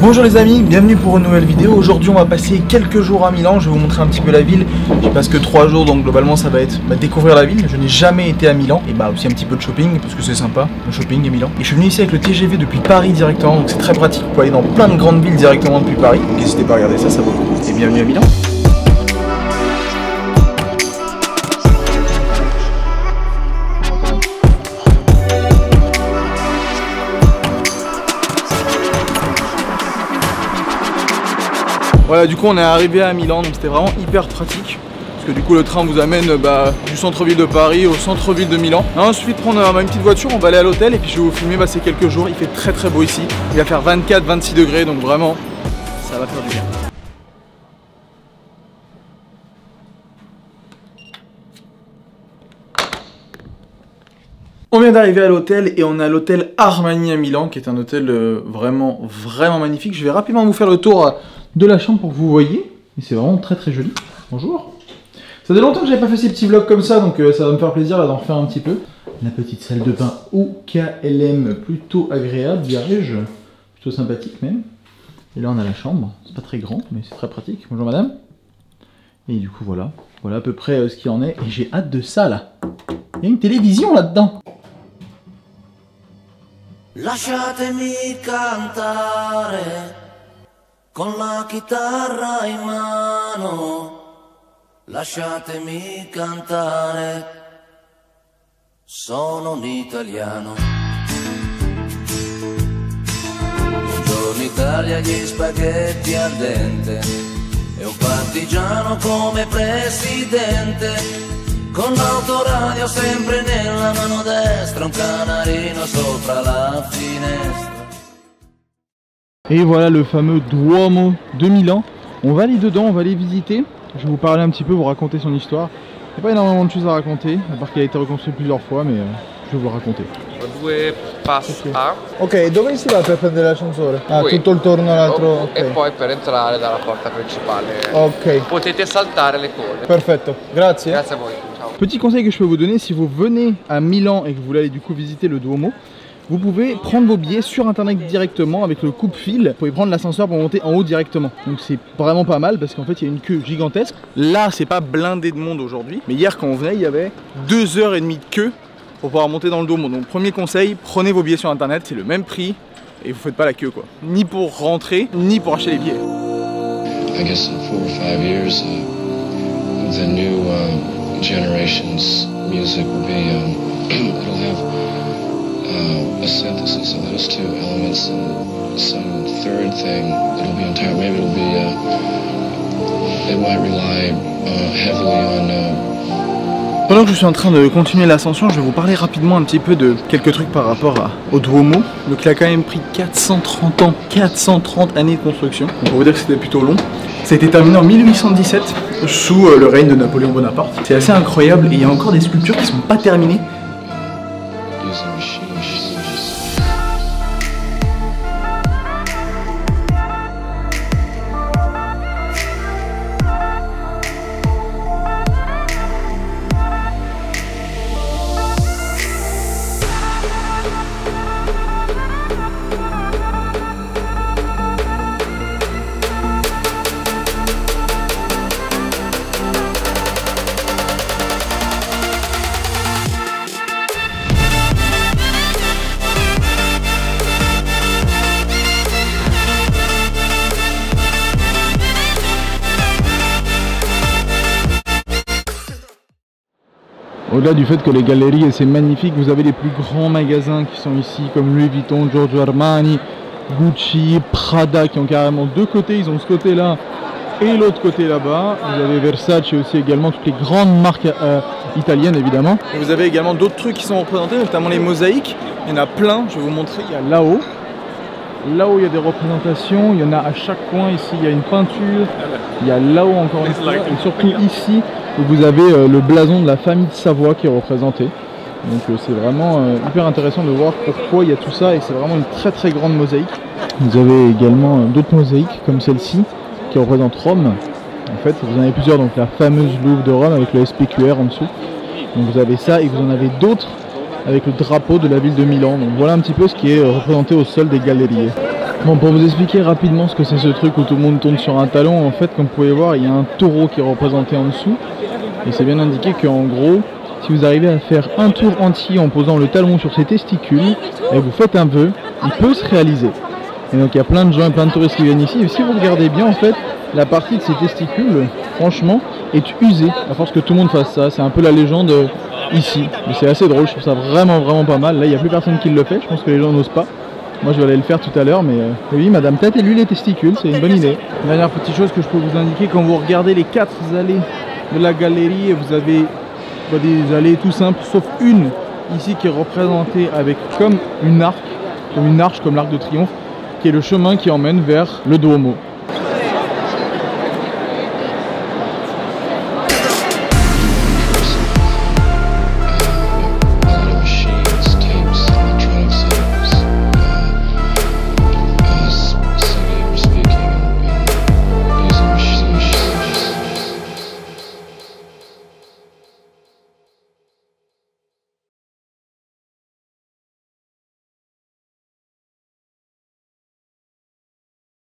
Bonjour les amis, bienvenue pour une nouvelle vidéo. Aujourd'hui on va passer quelques jours à Milan, je vais vous montrer un petit peu la ville. J'y passe que 3 jours donc globalement ça va être découvrir la ville. Je n'ai jamais été à Milan et aussi un petit peu de shopping parce que c'est sympa, le shopping à Milan. Et je suis venu ici avec le TGV depuis Paris directement, donc c'est très pratique pour aller dans plein de grandes villes directement depuis Paris. Donc n'hésitez pas à regarder ça, ça vaut le coup. Et bienvenue à Milan. Voilà, du coup on est arrivé à Milan, donc c'était vraiment hyper pratique. Parce que du coup le train vous amène du centre-ville de Paris au centre-ville de Milan. Non, il suffit de prendre une petite voiture, on va aller à l'hôtel et puis je vais vous filmer ces quelques jours. Il fait très très beau ici. Il va faire 24-26 degrés, donc vraiment ça va faire du bien. On vient d'arriver à l'hôtel et on est à l'hôtel Armani à Milan, qui est un hôtel vraiment magnifique. Je vais rapidement vous faire le tour de la chambre pour que vous voyez. Et c'est vraiment très très joli. Bonjour. Ça fait longtemps que j'avais pas fait ces petits vlogs comme ça, donc ça va me faire plaisir d'en refaire un petit peu. La petite salle de bain OKLM, plutôt agréable, dirais-je. Plutôt sympathique même. Et là on a la chambre. C'est pas très grand, mais c'est très pratique. Bonjour madame. Et du coup voilà. Voilà à peu près ce qu'il en est. Et j'ai hâte de ça là. Il y a une télévision là-dedans. Lasciatemi cantare con la chitarra in mano, lasciatemi cantare, sono un italiano. Buongiorno Italia, gli spaghetti al dente e un partigiano come presidente. Con l'autoradio sempre nella mano destra, un canarino sopra la finestra. Et voilà le fameux Duomo de Milan. On va aller dedans, on va aller visiter. Je vais vous parler un petit peu, vous raconter son histoire. Il n'y a pas énormément de choses à raconter, à part qu'il a été reconstruit plusieurs fois, mais je vais vous raconter. Due passi. Ok, dove si va per prendere l'ascensore? Ah, qui. Tutto intorno all'altro. Okay. E poi per entrare dalla porta principale. Ok. Potete saltare le code. Perfetto, grazie. Grazie a voi. Ciao. Petit conseil que je peux vous donner, si vous venez à Milan et que vous voulez aller du coup visiter le Duomo, vous pouvez prendre vos billets sur internet directement avec le coupe-fil. Vous pouvez prendre l'ascenseur pour monter en haut directement. Donc c'est vraiment pas mal parce qu'en fait il y a une queue gigantesque. Là c'est pas blindé de monde aujourd'hui, mais hier quand on venait il y avait 2h30 de queue pour pouvoir monter dans le Duomo. Donc premier conseil, prenez vos billets sur internet, c'est le même prix et vous faites pas la queue quoi. Ni pour rentrer, ni pour acheter les billets. I guess in 4 or 5 years the new generation's music will be it'll have a synthesis of those two elements and some third thing that'll be entire. Maybe it'll be it might rely heavily on. Pendant que je suis en train de continuer l'ascension, je vais vous parler rapidement un petit peu de quelques trucs par rapport au Duomo. Donc il a quand même pris 430 ans, 430 années de construction. Donc on peut dire que c'était plutôt long. Ça a été terminé en 1817 sous le règne de Napoléon Bonaparte. C'est assez incroyable et il y a encore des sculptures qui sont pas terminées. Au-delà du fait que les galeries c'est magnifique, vous avez les plus grands magasins qui sont ici comme Louis Vuitton, Giorgio Armani, Gucci, Prada qui ont carrément deux côtés, ils ont ce côté là et l'autre côté là-bas. Vous avez Versace aussi également, toutes les grandes marques italiennes évidemment. Et vous avez également d'autres trucs qui sont représentés, notamment les mosaïques, il y en a plein, je vais vous montrer, il y a là-haut. Là-haut il y a des représentations, il y en a à chaque coin, ici il y a une peinture, il y a là-haut encore une fois, et surtout ici vous avez le blason de la famille de Savoie qui est représenté. Donc c'est vraiment hyper intéressant de voir pourquoi il y a tout ça et c'est vraiment une très très grande mosaïque. Vous avez également d'autres mosaïques comme celle-ci qui représente Rome. En fait vous en avez plusieurs, donc la fameuse Louvre de Rome avec le SPQR en dessous. Donc vous avez ça et vous en avez d'autres avec le drapeau de la ville de Milan. Donc voilà un petit peu ce qui est représenté au sol des galeries. Bon, pour vous expliquer rapidement ce que c'est ce truc où tout le monde tourne sur un talon, en fait, comme vous pouvez voir, il y a un taureau qui est représenté en dessous. Et c'est bien indiqué qu'en gros, si vous arrivez à faire un tour entier en posant le talon sur ses testicules, et vous faites un vœu, il peut se réaliser. Et donc il y a plein de gens et plein de touristes qui viennent ici. Et si vous regardez bien, en fait, la partie de ces testicules, franchement, est usée, à force que tout le monde fasse ça. C'est un peu la légende ici. Mais c'est assez drôle, je trouve ça vraiment pas mal. Là, il n'y a plus personne qui le fait, je pense que les gens n'osent pas. Moi je vais aller le faire tout à l'heure, mais oui, madame, tâtez-lui les testicules, c'est une bonne idée. Dernière petite chose que je peux vous indiquer, quand vous regardez les 4 allées de la galerie, vous avez des allées tout simples, sauf une ici qui est représentée avec comme une arche, comme l'arc de triomphe, qui est le chemin qui emmène vers le Duomo.